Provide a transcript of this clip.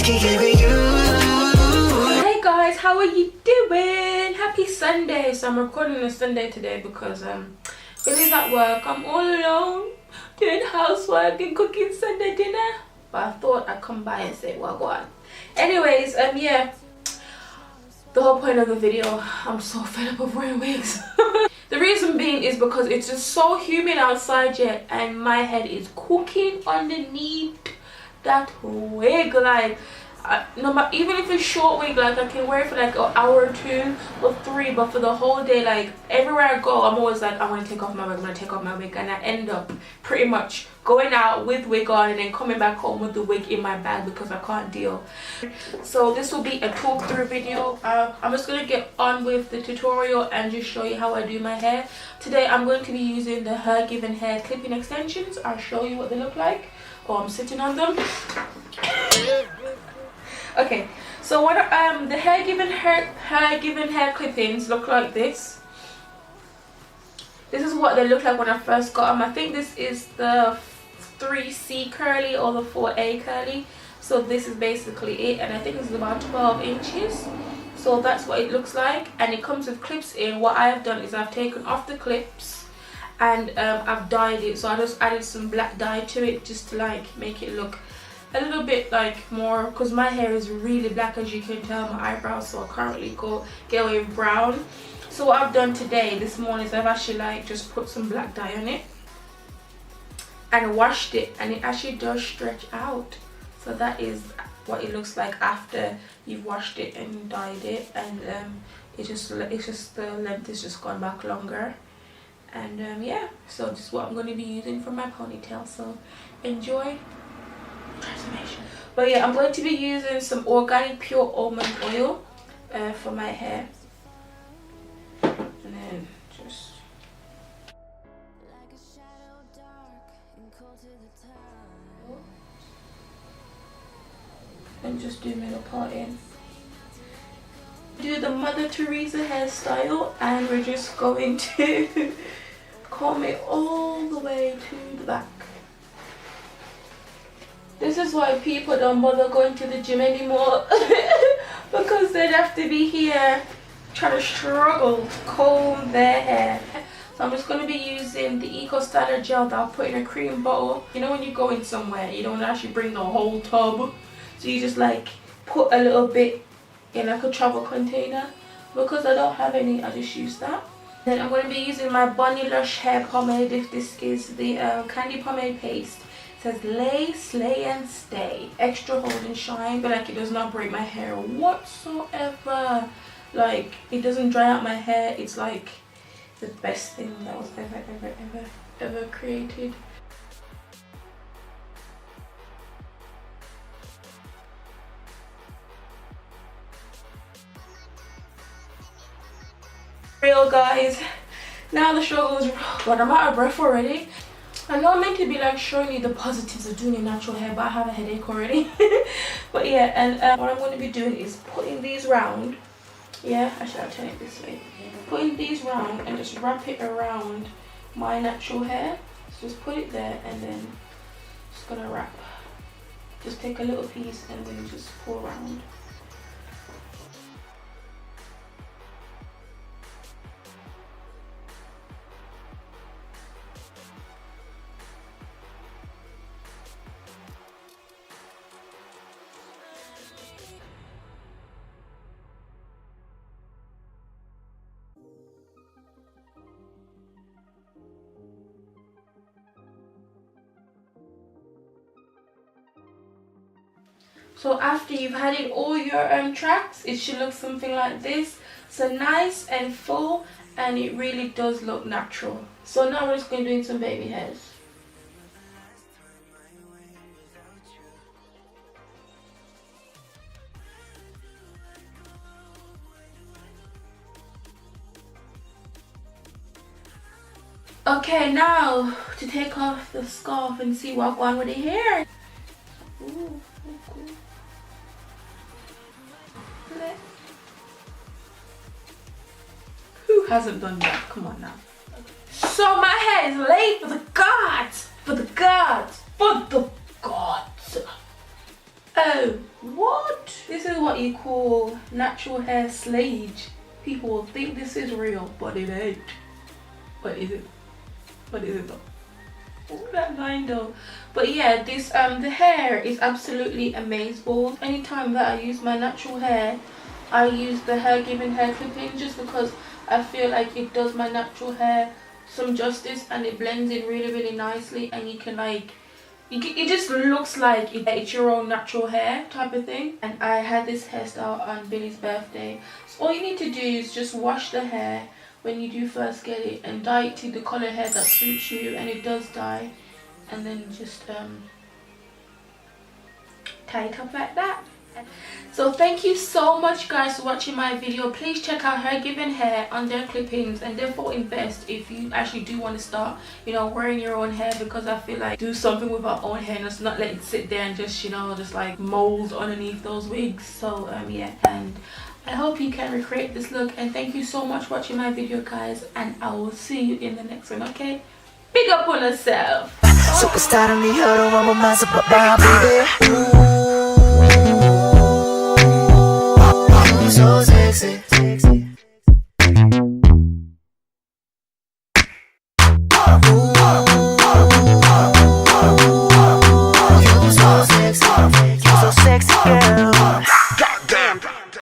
can give it you. Hey guys, how are you doing? Happy Sunday. So I'm recording on a Sunday today because Billy's at work. I'm all alone doing housework and cooking Sunday dinner. But I thought I'd come by and say well, go on. Anyways, yeah, the whole point of the video, I'm so fed up of wearing wigs. The reason being is because it's just so humid outside yet, and my head is cooking underneath that wig. Like, no matter, even if it's short wig, like I can wear it for like an hour or two or three, but for the whole day, like everywhere I go, I'm always like, I'm gonna take off my wig, I'm gonna take off my wig, and I end up pretty much going out with wig on and then coming back home with the wig in my bag because I can't deal. So this will be a talk through video. I'm just gonna get on with the tutorial and just show you how I do my hair. Today I'm going to be using the Hergivenhair clipping extensions. I'll show you what they look like while I'm sitting on them. Okay, so what the Hergivenhair clippings look like this. This is what they look like when I first got them. I think this is the 3C curly or the 4A curly. So this is basically it, and I think this is about 12 inches. So that's what it looks like, and it comes with clips in. What I have done is I've taken off the clips and I've dyed it. So I just added some black dye to it just to like make it look a little bit like more, because my hair is really black, as you can tell, my eyebrows, so I currently get away with brown. So what I've done today, this morning, is I've actually like just put some black dye on it and washed it, and it actually does stretch out. So that is what it looks like after you've washed it and dyed it, and it's just the length is just gone back longer. And yeah, so this is what I'm going to be using for my ponytail, so enjoy transformation. But yeah, I'm going to be using some organic pure almond oil for my hair, and then just do middle part in. Do the Mother Teresa hairstyle, and we're just going to comb it all the way to the back. This is why people don't bother going to the gym anymore because they'd have to be here trying to struggle to comb their hair. So I'm just going to be using the Eco Standard gel that I'll put in a cream bottle. You know when you're going somewhere, you don't actually bring the whole tub, so you just like put a little bit in like a travel container. Because I don't have any, I just use that. Then I'm going to be using my Bonnie Lush hair pomade. If this is the candy pomade paste. It says lay, slay and stay, extra hold and shine, but like it does not break my hair whatsoever. Like it doesn't dry out my hair. It's like the best thing that was ever created. Real guys, now the struggle is, but I'm out of breath already. I know I'm meant to be like showing you the positives of doing your natural hair, but I have a headache already. But yeah, and what I'm going to be doing is putting these round. Yeah, actually I'll turn it this way. Putting these round and just wrap it around my natural hair. So just put it there and then just gonna wrap. Just take a little piece and then just pull around. So after you've had in all your tracks, it should look something like this. So nice and full, and it really does look natural. So now we're just going to do some baby hairs. Okay, now to take off the scarf and see what's going with the hair. Ooh, cool. Who hasn't done that? Come on now. So my hair is laid for the gods! For the gods! For the gods! Oh, what? call natural hair slayage. People will think this is real, but it ain't. But is it? But is it though? Oh, that line though. But yeah, this the hair is absolutely amazing. Anytime that I use my natural hair, I use the Hergivenhair clip-in, just because I feel like it does my natural hair some justice and it blends in really nicely, and you can like it just looks like it's your own natural hair type of thing. And I had this hairstyle on Billy's birthday. So all you need to do is just wash the hair when you do first get it and dye it to the color hair that suits you, and it does dye, and then just tie it up like that. So thank you so much guys for watching my video. Please check out Hergivenhair on their clip-ins, and therefore invest if you actually do want to start, you know, wearing your own hair, because I feel like do something with our own hair and just not let it sit there and just, you know, just like mold underneath those wigs. So yeah, and I hope you can recreate this look, and thank you so much for watching my video guys, and I will see you in the next one. Okay, big up on yourself. Superstar on the hero, I'm a master, baby. Ooh, so sexy.